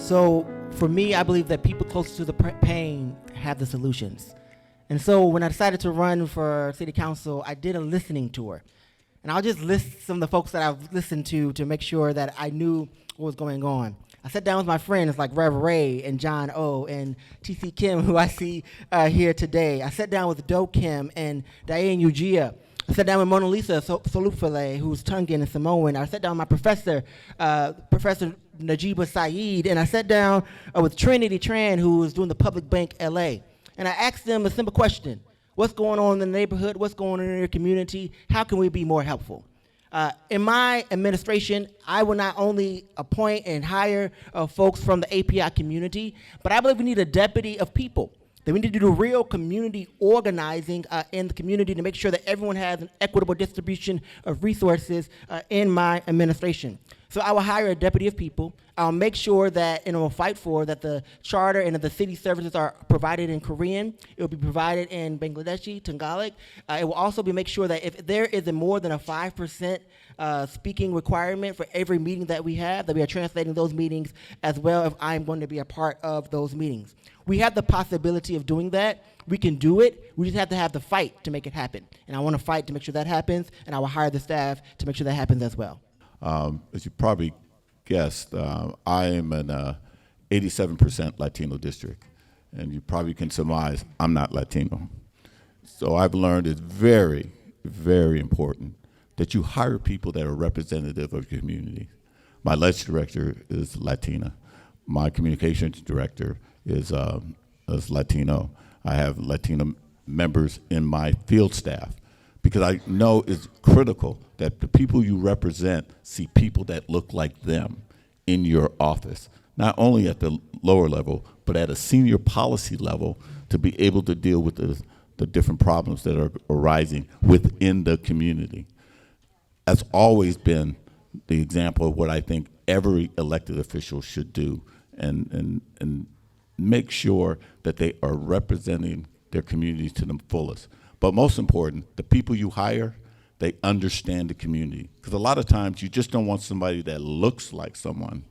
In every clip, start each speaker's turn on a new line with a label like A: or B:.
A: So for me, I believe that people close to the pain have the solutions. And so when I decided to run for city council, I did a listening tour. And I'll just list some of the folks that I've listened to make sure that I knew what was going on. I sat down with my friends like Rev Ray and John O and T.C. Kim, who I see here today. I sat down with Do Kim and Diane Ugia. I sat down with Mona Lisa Solufale, who's Tongan and Samoan. I sat down with my professor, Professor Najiba Saeed, and I sat down with Trinity Tran, who is doing the Public Bank LA. And I asked them a simple question. What's going on in the neighborhood? What's going on in your community? How can we be more helpful? In my administration, I will not only appoint and hire folks from the AAPI community, but I believe we need a deputy of people. That we need to do real community organizing in the community to make sure that everyone has an equitable distribution of resources in my administration. So I will hire a deputy of people. I'll make sure that, and I will fight for that the charter and the city services are provided in Korean. It will be provided in Bangladeshi, Tagalog. It will also be make sure that if there is more than a 5% speaking requirement for every meeting that we have, that we are translating those meetings as well if I'm going to be a part of those meetings. We have the possibility of doing that. We can do it. We just have to have the fight to make it happen. And I want to fight to make sure that happens, and I will hire the staff to make sure that happens as well.
B: As you probably guessed, I am an 87% Latino district, and you probably can surmise I'm not Latino. So I've learned it's very, very important that you hire people that are representative of your community. My legislative director is Latina. My communications director is Latino. I have Latino members in my field staff because I know it's critical that the people you represent see people that look like them in your office, not only at the lower level, but at a senior policy level to be able to deal with the different problems that are arising within the community. That's always been the example of what I think every elected official should do, and make sure that they are representing their communities to the fullest. But most important, the people you hire, they understand the community. Because a lot of times you just don't want somebody that looks like someone.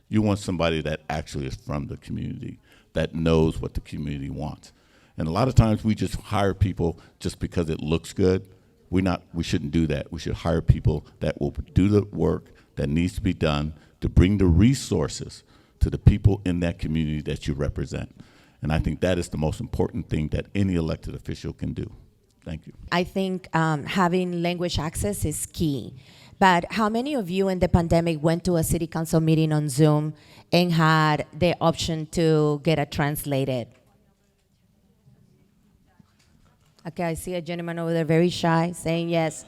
B: You want somebody that actually is from the community, that knows what the community wants. And a lot of times we just hire people just because it looks good. We shouldn't do that. We should hire people that will do the work that needs to be done to bring the resources to the people in that community that you represent. And I think that is the most important thing that any elected official can do. Thank you.
C: I think having language access is key. But how many of you in the pandemic went to a city council meeting on Zoom and had the option to get it translated? Okay, I see a gentleman over there very shy saying yes.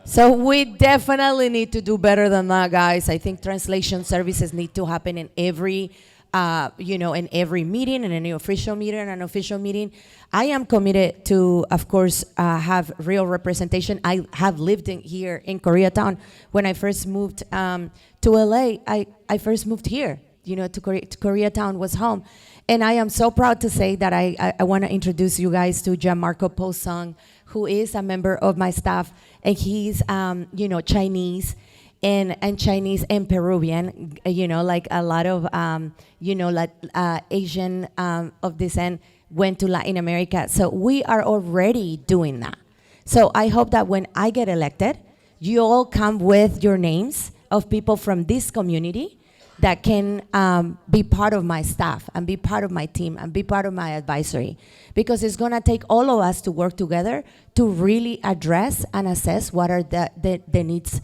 C: So we definitely need to do better than that, guys. I think translation services need to happen in every in every meeting, in any official meeting and an official meeting. I am committed to, of course, have real representation. I have lived here in Koreatown. When I first moved to LA, I first moved here, to Koreatown was home. And I am so proud to say that I want to introduce you guys to Gianmarco Posung, who is a member of my staff, and he's, Chinese. And Chinese and Peruvian, like a lot of, Asian of descent went to Latin America. So we are already doing that. So I hope that when I get elected, you all come with your names of people from this community that can be part of my staff and be part of my team and be part of my advisory. Because it's gonna take all of us to work together to really address and assess what are the needs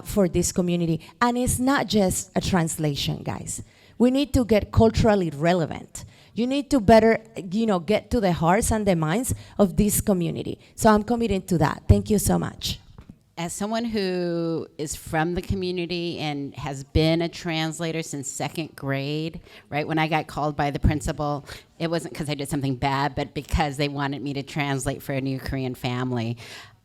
C: for this community. And it's not just a translation, guys. We need to get culturally relevant. You need to better, get to the hearts and the minds of this community. So I'm committed to that. Thank you so much.
D: As someone who is from the community and has been a translator since second grade, right, when I got called by the principal, it wasn't because I did something bad, but because they wanted me to translate for a new Korean family.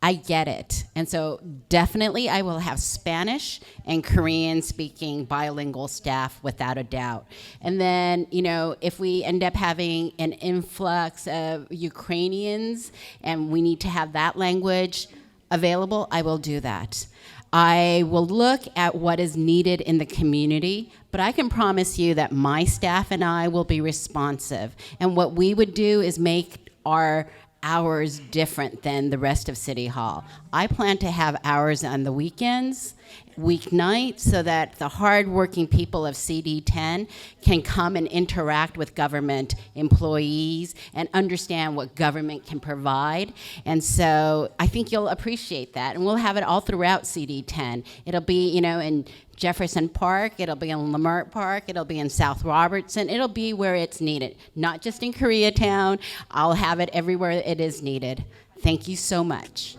D: I get it. And so definitely I will have Spanish and Korean speaking bilingual staff without a doubt. And then, if we end up having an influx of Ukrainians and we need to have that language available, I will do that. I will look at what is needed in the community, but I can promise you that my staff and I will be responsive. And what we would do is make our hours different than the rest of City Hall. I plan to have hours on the weekends, weeknights, so that the hardworking people of CD10 can come and interact with government employees and understand what government can provide. And so I think you'll appreciate that. And we'll have it all throughout CD10. It'll be, in Jefferson Park, it'll be in Lamert Park, it'll be in South Robertson, it'll be where it's needed. Not just in Koreatown, I'll have it everywhere it is needed. Thank you so much.